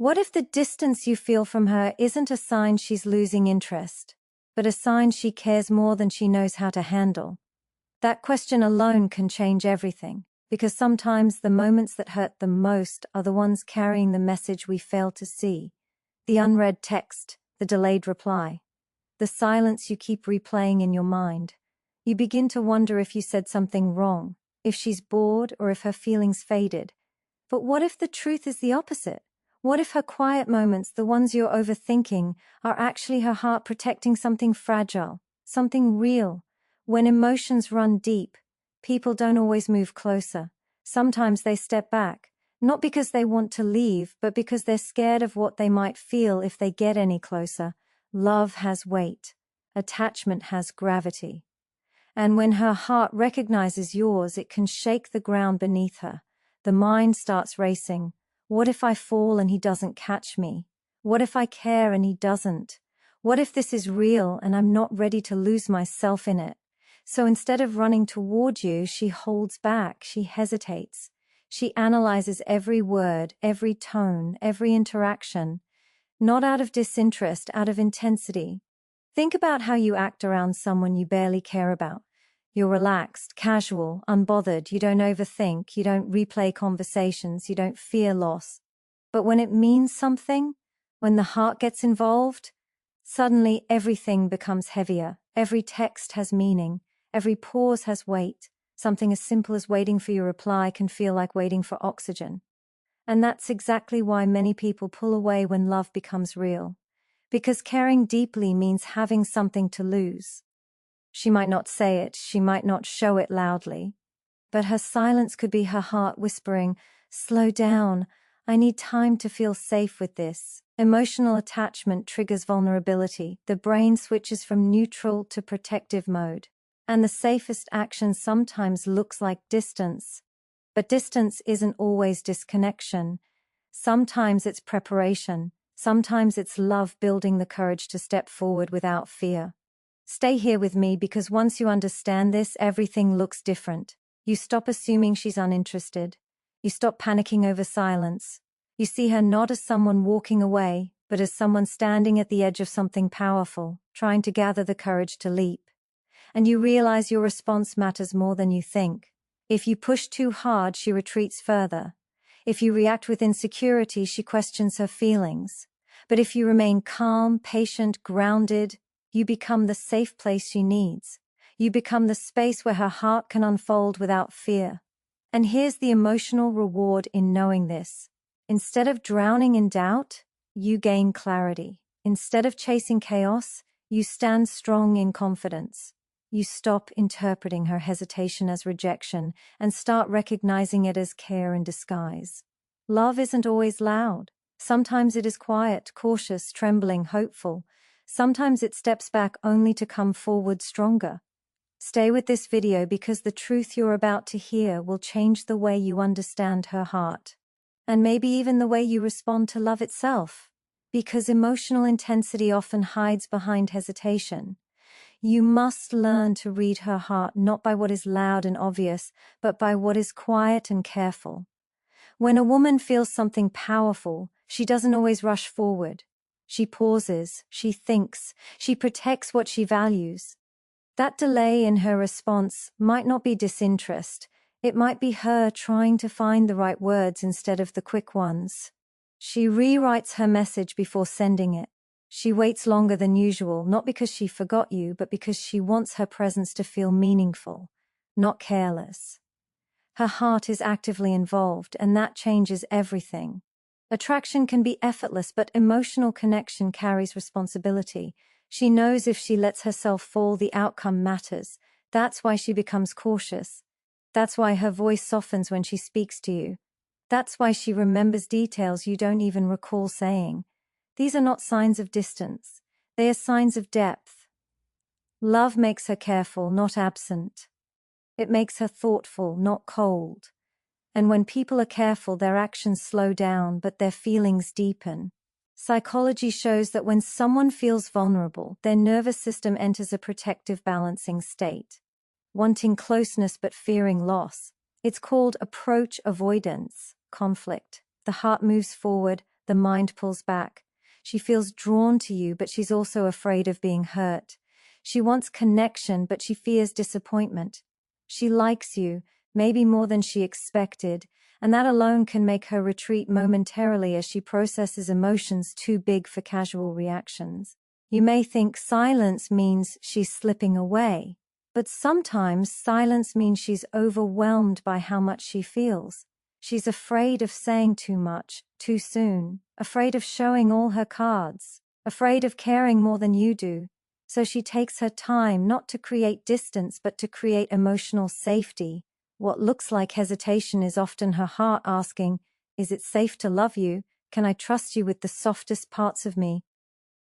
What if the distance you feel from her isn't a sign she's losing interest, but a sign she cares more than she knows how to handle? That question alone can change everything, because sometimes the moments that hurt the most are the ones carrying the message we fail to see. The unread text, the delayed reply, the silence you keep replaying in your mind. You begin to wonder if you said something wrong, if she's bored, or if her feelings faded. But what if the truth is the opposite? What if her quiet moments, the ones you're overthinking, are actually her heart protecting something fragile, something real? When emotions run deep, people don't always move closer. Sometimes they step back, not because they want to leave, but because they're scared of what they might feel if they get any closer. Love has weight. Attachment has gravity. And when her heart recognizes yours, it can shake the ground beneath her. The mind starts racing. What if I fall and he doesn't catch me? What if I care and he doesn't? What if this is real and I'm not ready to lose myself in it? So instead of running toward you, she holds back, she hesitates. She analyzes every word, every tone, every interaction. Not out of disinterest, out of intensity. Think about how you act around someone you barely care about. You're relaxed, casual, unbothered, you don't overthink, you don't replay conversations, you don't fear loss. But when it means something, when the heart gets involved, suddenly everything becomes heavier. Every text has meaning. Every pause has weight. Something as simple as waiting for your reply can feel like waiting for oxygen. And that's exactly why many people pull away when love becomes real. Because caring deeply means having something to lose. She might not say it, she might not show it loudly, but her silence could be her heart whispering, "Slow down, I need time to feel safe with this." Emotional attachment triggers vulnerability. The brain switches from neutral to protective mode. And the safest action sometimes looks like distance. But distance isn't always disconnection. Sometimes it's preparation. Sometimes it's love building the courage to step forward without fear. Stay here with me, because once you understand this, everything looks different. You stop assuming she's uninterested. You stop panicking over silence. You see her not as someone walking away, but as someone standing at the edge of something powerful, trying to gather the courage to leap. And you realize your response matters more than you think. If you push too hard, she retreats further. If you react with insecurity, she questions her feelings. But if you remain calm, patient, grounded, you become the safe place she needs. You become the space where her heart can unfold without fear. And here's the emotional reward in knowing this. Instead of drowning in doubt, you gain clarity. Instead of chasing chaos, you stand strong in confidence. You stop interpreting her hesitation as rejection and start recognizing it as care in disguise. Love isn't always loud. Sometimes it is quiet, cautious, trembling, hopeful. Sometimes it steps back only to come forward stronger. Stay with this video, because the truth you're about to hear will change the way you understand her heart. And maybe even the way you respond to love itself. Because emotional intensity often hides behind hesitation. You must learn to read her heart not by what is loud and obvious, but by what is quiet and careful. When a woman feels something powerful, she doesn't always rush forward. She pauses, she thinks, she protects what she values. That delay in her response might not be disinterest. It might be her trying to find the right words instead of the quick ones. She rewrites her message before sending it. She waits longer than usual, not because she forgot you, but because she wants her presence to feel meaningful, not careless. Her heart is actively involved, and that changes everything. Attraction can be effortless, but emotional connection carries responsibility. She knows if she lets herself fall, the outcome matters. That's why she becomes cautious. That's why her voice softens when she speaks to you. That's why she remembers details you don't even recall saying. These are not signs of distance. They are signs of depth. Love makes her careful, not absent. It makes her thoughtful, not cold. And when people are careful, their actions slow down, but their feelings deepen. Psychology shows that when someone feels vulnerable, their nervous system enters a protective balancing state, wanting closeness but fearing loss. It's called approach avoidance conflict. The heart moves forward, the mind pulls back. She feels drawn to you, but she's also afraid of being hurt. She wants connection, but she fears disappointment. She likes you, maybe more than she expected, and that alone can make her retreat momentarily as she processes emotions too big for casual reactions. You may think silence means she's slipping away, but sometimes silence means she's overwhelmed by how much she feels. She's afraid of saying too much, too soon, afraid of showing all her cards, afraid of caring more than you do. So she takes her time not to create distance but to create emotional safety. What looks like hesitation is often her heart asking, "Is it safe to love you? Can I trust you with the softest parts of me?"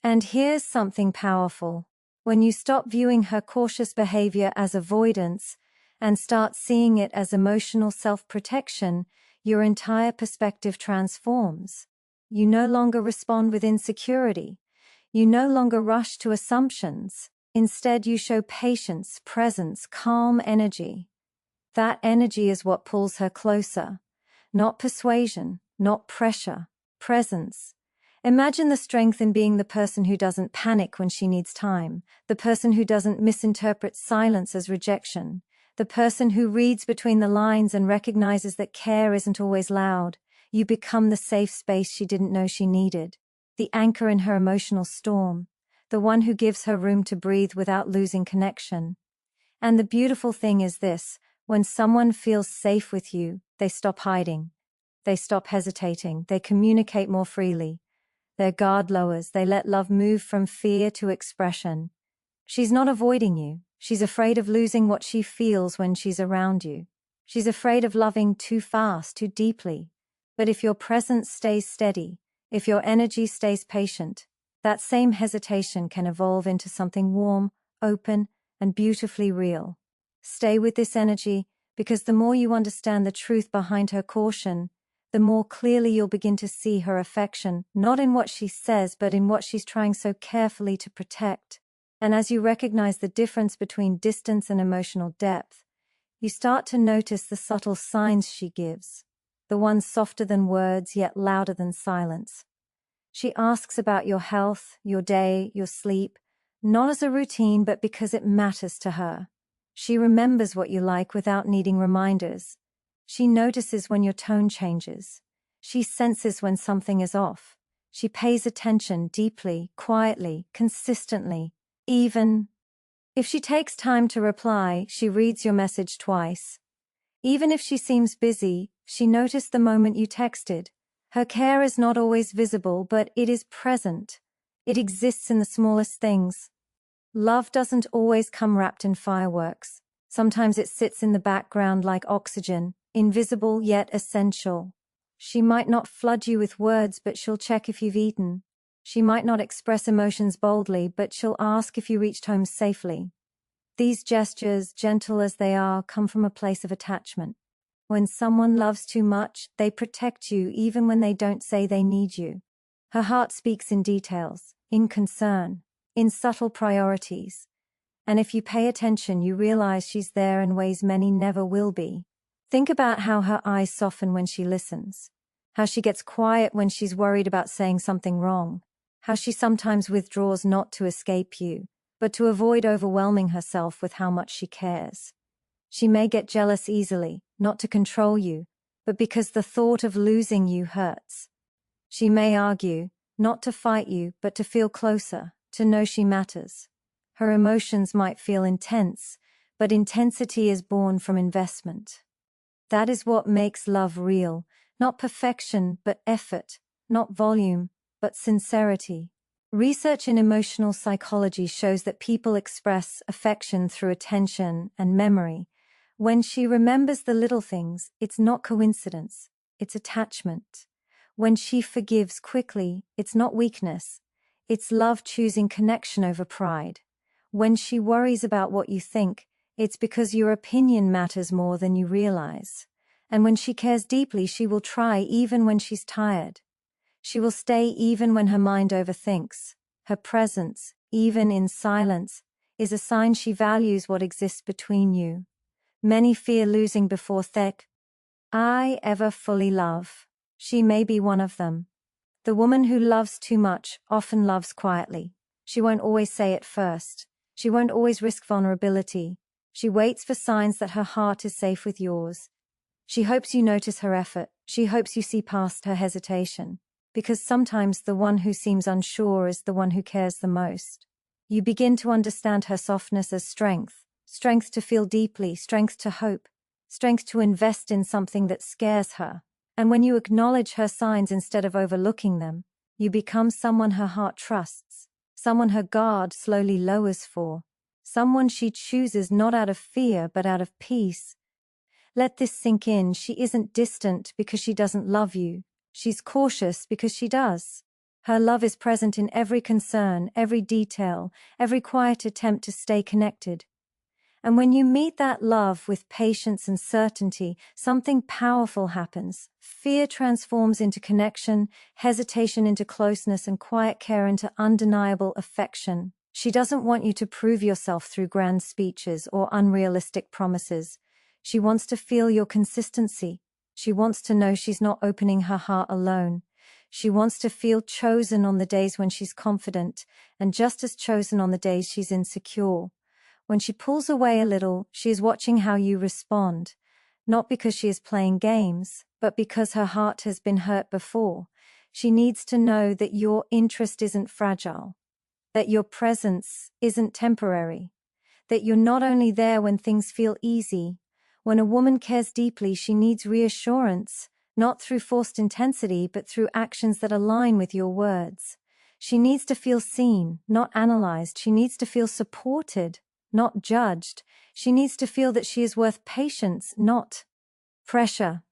And here's something powerful. When you stop viewing her cautious behavior as avoidance and start seeing it as emotional self-protection, your entire perspective transforms. You no longer respond with insecurity. You no longer rush to assumptions. Instead, you show patience, presence, calm energy. That energy is what pulls her closer. Not persuasion, not pressure, presence. Imagine the strength in being the person who doesn't panic when she needs time, the person who doesn't misinterpret silence as rejection, the person who reads between the lines and recognizes that care isn't always loud. You become the safe space she didn't know she needed, the anchor in her emotional storm, the one who gives her room to breathe without losing connection. And the beautiful thing is this: when someone feels safe with you, they stop hiding. They stop hesitating. They communicate more freely. Their guard lowers. They let love move from fear to expression. She's not avoiding you. She's afraid of losing what she feels when she's around you. She's afraid of loving too fast, too deeply. But if your presence stays steady, if your energy stays patient, that same hesitation can evolve into something warm, open, and beautifully real. Stay with this energy, because the more you understand the truth behind her caution, the more clearly you'll begin to see her affection, not in what she says, but in what she's trying so carefully to protect. And as you recognize the difference between distance and emotional depth, you start to notice the subtle signs she gives, the ones softer than words yet louder than silence. She asks about your health, your day, your sleep, not as a routine but because it matters to her. She remembers what you like without needing reminders. She notices when your tone changes. She senses when something is off. She pays attention deeply, quietly, consistently. Even if she takes time to reply, she reads your message twice. Even if she seems busy, she noticed the moment you texted. Her care is not always visible, but it is present. It exists in the smallest things. Love doesn't always come wrapped in fireworks. Sometimes it sits in the background like oxygen, invisible yet essential. She might not flood you with words, but she'll check if you've eaten. She might not express emotions boldly, but she'll ask if you reached home safely. These gestures, gentle as they are, come from a place of attachment. When someone loves too much, they protect you even when they don't say they need you. Her heart speaks in details, in concern, in subtle priorities. And if you pay attention, you realize she's there in ways many never will be. Think about how her eyes soften when she listens, how she gets quiet when she's worried about saying something wrong, how she sometimes withdraws not to escape you, but to avoid overwhelming herself with how much she cares. She may get jealous easily, not to control you, but because the thought of losing you hurts. She may argue, not to fight you, but to feel closer, to know she matters. Her emotions might feel intense, but intensity is born from investment. That is what makes love real, not perfection, but effort, not volume, but sincerity. Research in emotional psychology shows that people express affection through attention and memory. When she remembers the little things, it's not coincidence, it's attachment. When she forgives quickly, it's not weakness, it's love choosing connection over pride. When she worries about what you think, it's because your opinion matters more than you realize. And when she cares deeply, she will try even when she's tired. She will stay even when her mind overthinks. Her presence, even in silence, is a sign she values what exists between you. Many fear losing before I ever fully love. She may be one of them. The woman who loves too much often loves quietly. She won't always say it first. She won't always risk vulnerability. She waits for signs that her heart is safe with yours. She hopes you notice her effort. She hopes you see past her hesitation. Because sometimes the one who seems unsure is the one who cares the most. You begin to understand her softness as strength. Strength to feel deeply, strength to hope, strength to invest in something that scares her. And when you acknowledge her signs instead of overlooking them, you become someone her heart trusts, someone her guard slowly lowers for, someone she chooses not out of fear but out of peace. Let this sink in. She isn't distant because she doesn't love you. She's cautious because she does. Her love is present in every concern, every detail, every quiet attempt to stay connected. And when you meet that love with patience and certainty, something powerful happens. Fear transforms into connection, hesitation into closeness, and quiet care into undeniable affection. She doesn't want you to prove yourself through grand speeches or unrealistic promises. She wants to feel your consistency. She wants to know she's not opening her heart alone. She wants to feel chosen on the days when she's confident, and just as chosen on the days she's insecure. When she pulls away a little, she is watching how you respond, not because she is playing games, but because her heart has been hurt before. She needs to know that your interest isn't fragile, that your presence isn't temporary, that you're not only there when things feel easy. When a woman cares deeply, she needs reassurance, not through forced intensity, but through actions that align with your words. She needs to feel seen, not analyzed. She needs to feel supported, not judged. She needs to feel that she is worth patience, not pressure.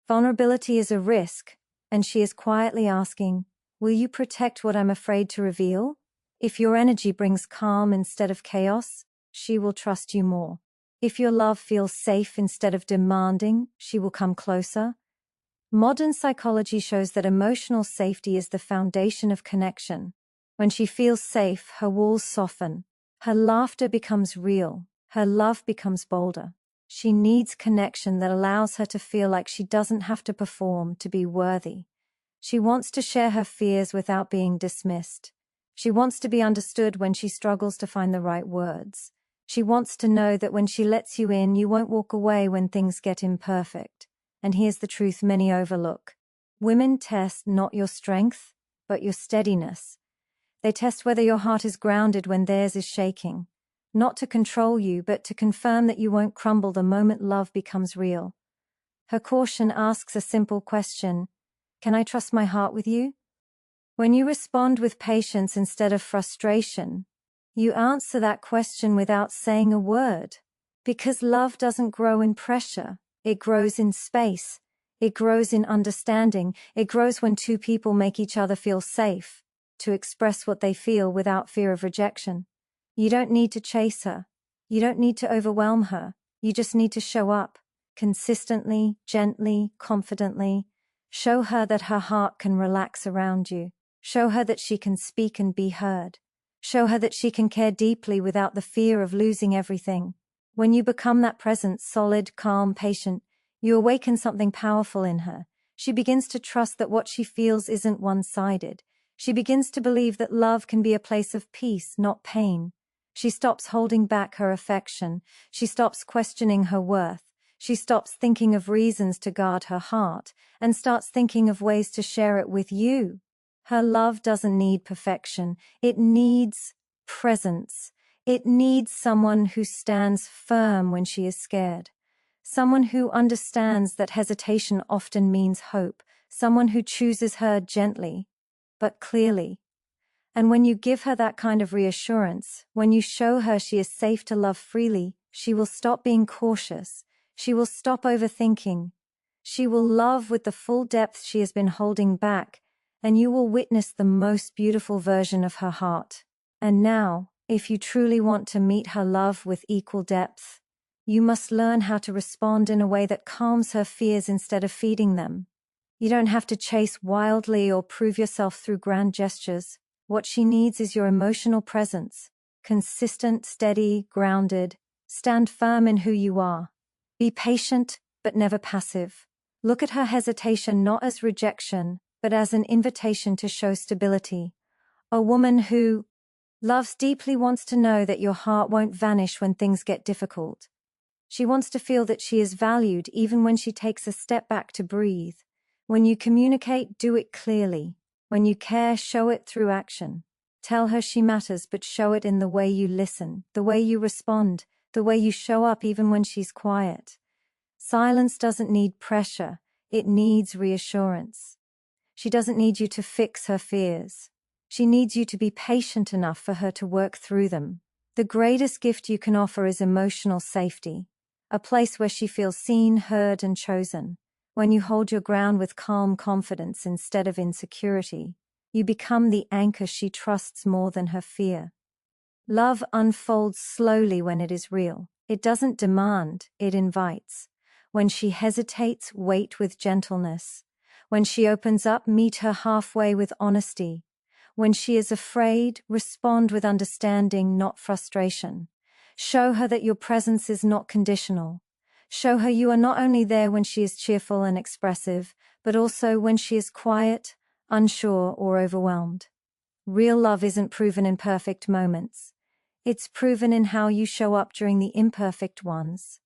Vulnerability is a risk, and she is quietly asking, will you protect what I'm afraid to reveal? If your energy brings calm instead of chaos, she will trust you more. If your love feels safe instead of demanding, she will come closer. Modern psychology shows that emotional safety is the foundation of connection. When she feels safe, her walls soften. Her laughter becomes real. Her love becomes bolder. She needs connection that allows her to feel like she doesn't have to perform to be worthy. She wants to share her fears without being dismissed. She wants to be understood when she struggles to find the right words. She wants to know that when she lets you in, you won't walk away when things get imperfect. And here's the truth many overlook. Women test not your strength, but your steadiness. They test whether your heart is grounded when theirs is shaking. Not to control you, but to confirm that you won't crumble the moment love becomes real. Her caution asks a simple question: can I trust my heart with you? When you respond with patience instead of frustration, you answer that question without saying a word. Because love doesn't grow in pressure, it grows in space. It grows in understanding. It grows when two people make each other feel safe to express what they feel without fear of rejection. You don't need to chase her. You don't need to overwhelm her. You just need to show up, consistently, gently, confidently. Show her that her heart can relax around you. Show her that she can speak and be heard. Show her that she can care deeply without the fear of losing everything. When you become that presence, solid, calm, patient, you awaken something powerful in her. She begins to trust that what she feels isn't one-sided. She begins to believe that love can be a place of peace, not pain. She stops holding back her affection. She stops questioning her worth. She stops thinking of reasons to guard her heart and starts thinking of ways to share it with you. Her love doesn't need perfection. It needs presence. It needs someone who stands firm when she is scared. Someone who understands that hesitation often means hope. Someone who chooses her gently, but clearly. And when you give her that kind of reassurance, when you show her she is safe to love freely, she will stop being cautious. She will stop overthinking. She will love with the full depth she has been holding back, and you will witness the most beautiful version of her heart. And now, if you truly want to meet her love with equal depth, you must learn how to respond in a way that calms her fears instead of feeding them. You don't have to chase wildly or prove yourself through grand gestures. What she needs is your emotional presence. Consistent, steady, grounded. Stand firm in who you are. Be patient, but never passive. Look at her hesitation not as rejection, but as an invitation to show stability. A woman who loves deeply wants to know that your heart won't vanish when things get difficult. She wants to feel that she is valued even when she takes a step back to breathe. When you communicate, do it clearly. When you care, show it through action. Tell her she matters, but show it in the way you listen, the way you respond, the way you show up even when she's quiet. Silence doesn't need pressure, it needs reassurance. She doesn't need you to fix her fears. She needs you to be patient enough for her to work through them. The greatest gift you can offer is emotional safety, a place where she feels seen, heard, and chosen. When you hold your ground with calm confidence instead of insecurity, you become the anchor she trusts more than her fear. Love unfolds slowly when it is real. It doesn't demand, it invites. When she hesitates, wait with gentleness. When she opens up, meet her halfway with honesty. When she is afraid, respond with understanding, not frustration. Show her that your presence is not conditional. Show her you are not only there when she is cheerful and expressive, but also when she is quiet, unsure, or overwhelmed. Real love isn't proven in perfect moments. It's proven in how you show up during the imperfect ones.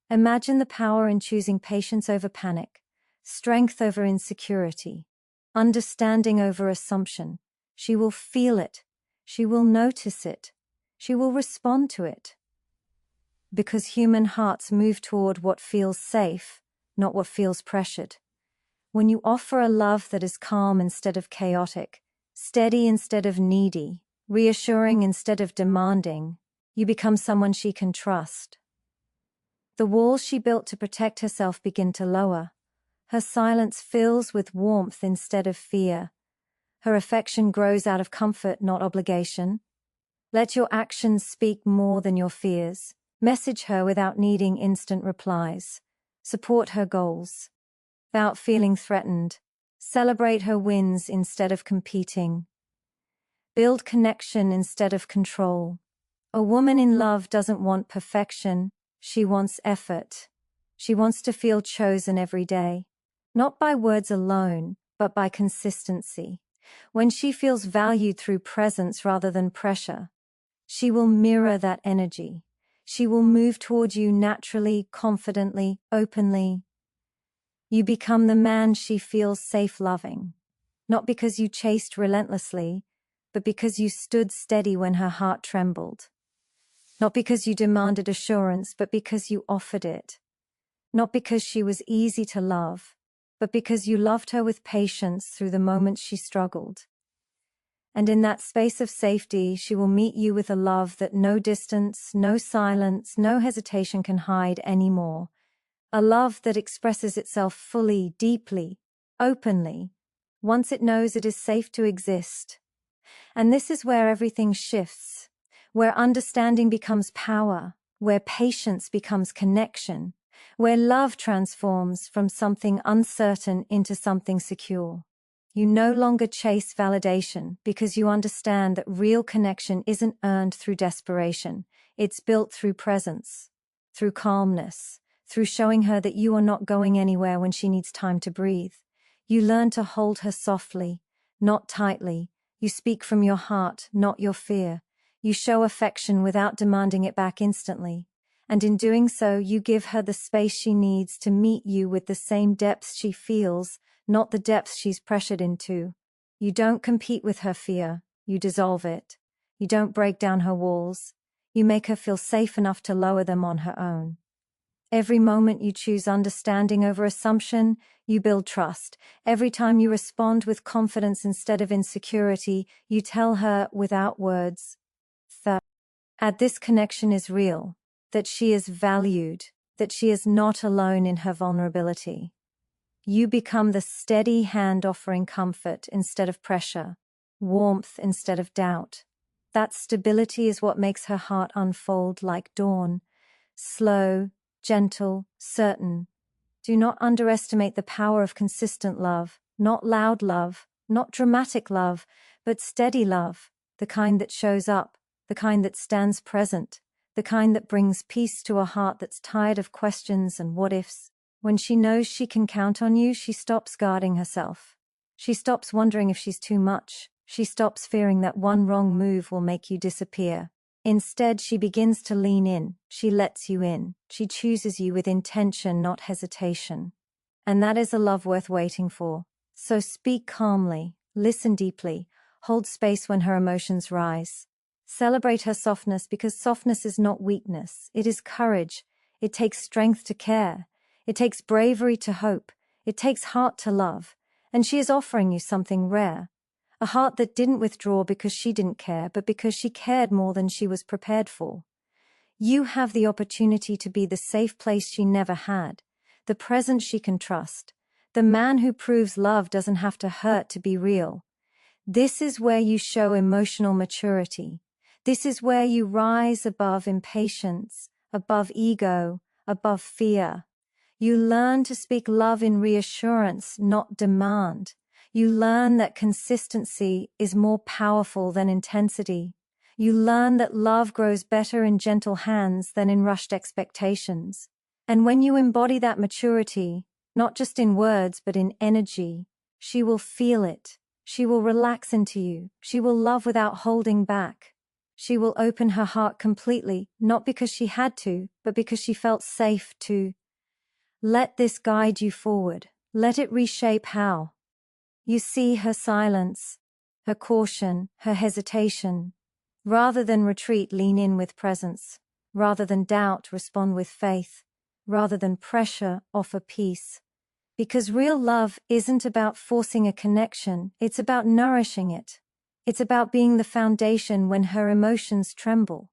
Imagine the power in choosing patience over panic, strength over insecurity, understanding over assumption. She will feel it. She will notice it. She will respond to it. Because human hearts move toward what feels safe, not what feels pressured. When you offer a love that is calm instead of chaotic, steady instead of needy, reassuring instead of demanding, you become someone she can trust. The walls she built to protect herself begin to lower. Her silence fills with warmth instead of fear. Her affection grows out of comfort, not obligation. Let your actions speak more than your fears. Message her without needing instant replies. Support her goals without feeling threatened. Celebrate her wins instead of competing. Build connection instead of control. A woman in love doesn't want perfection, she wants effort. She wants to feel chosen every day, not by words alone, but by consistency. When she feels valued through presence rather than pressure, she will mirror that energy. She will move toward you naturally, confidently, openly. You become the man she feels safe loving, not because you chased relentlessly, but because you stood steady when her heart trembled. Not because you demanded assurance, but because you offered it. Not because she was easy to love, but because you loved her with patience through the moments she struggled. And in that space of safety, she will meet you with a love that no distance, no silence, no hesitation can hide anymore. A love that expresses itself fully, deeply, openly, once it knows it is safe to exist. And this is where everything shifts, where understanding becomes power, where patience becomes connection, where love transforms from something uncertain into something secure. You no longer chase validation because you understand that real connection isn't earned through desperation. It's built through presence, through calmness, through showing her that you are not going anywhere when she needs time to breathe. You learn to hold her softly, not tightly. You speak from your heart, not your fear. You show affection without demanding it back instantly. And in doing so, you give her the space she needs to meet you with the same depths she feels, not the depths she's pressured into. You don't compete with her fear, you dissolve it. You don't break down her walls. You make her feel safe enough to lower them on her own. Every moment you choose understanding over assumption, you build trust. Every time you respond with confidence instead of insecurity, you tell her without words that this connection is real, that she is valued, that she is not alone in her vulnerability. You become the steady hand offering comfort instead of pressure, warmth instead of doubt. That stability is what makes her heart unfold like dawn, slow, gentle, certain. Do not underestimate the power of consistent love, not loud love, not dramatic love, but steady love, the kind that shows up, the kind that stands present, the kind that brings peace to a heart that's tired of questions and what-ifs. When she knows she can count on you, she stops guarding herself. She stops wondering if she's too much. She stops fearing that one wrong move will make you disappear. Instead, she begins to lean in. She lets you in. She chooses you with intention, not hesitation. And that is a love worth waiting for. So speak calmly, listen deeply, hold space when her emotions rise. Celebrate her softness, because softness is not weakness. It is courage. It takes strength to care. It takes bravery to hope. It takes heart to love. And she is offering you something rare. A heart that didn't withdraw because she didn't care, but because she cared more than she was prepared for. You have the opportunity to be the safe place she never had, the presence she can trust. The man who proves love doesn't have to hurt to be real. This is where you show emotional maturity. This is where you rise above impatience, above ego, above fear. You learn to speak love in reassurance, not demand. You learn that consistency is more powerful than intensity. You learn that love grows better in gentle hands than in rushed expectations. And when you embody that maturity, not just in words but in energy, she will feel it. She will relax into you. She will love without holding back. She will open her heart completely, not because she had to, but because she felt safe to. Let this guide you forward. Let it reshape how you see her silence, her caution, her hesitation. Rather than retreat, lean in with presence. Rather than doubt, respond with faith. Rather than pressure, offer peace. Because real love isn't about forcing a connection, it's about nourishing it. It's about being the foundation when her emotions tremble.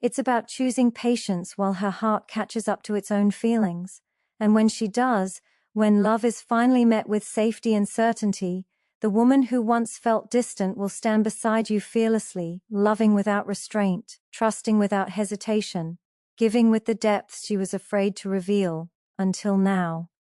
It's about choosing patience while her heart catches up to its own feelings. And when she does, when love is finally met with safety and certainty, the woman who once felt distant will stand beside you fearlessly, loving without restraint, trusting without hesitation, giving with the depth she was afraid to reveal, until now.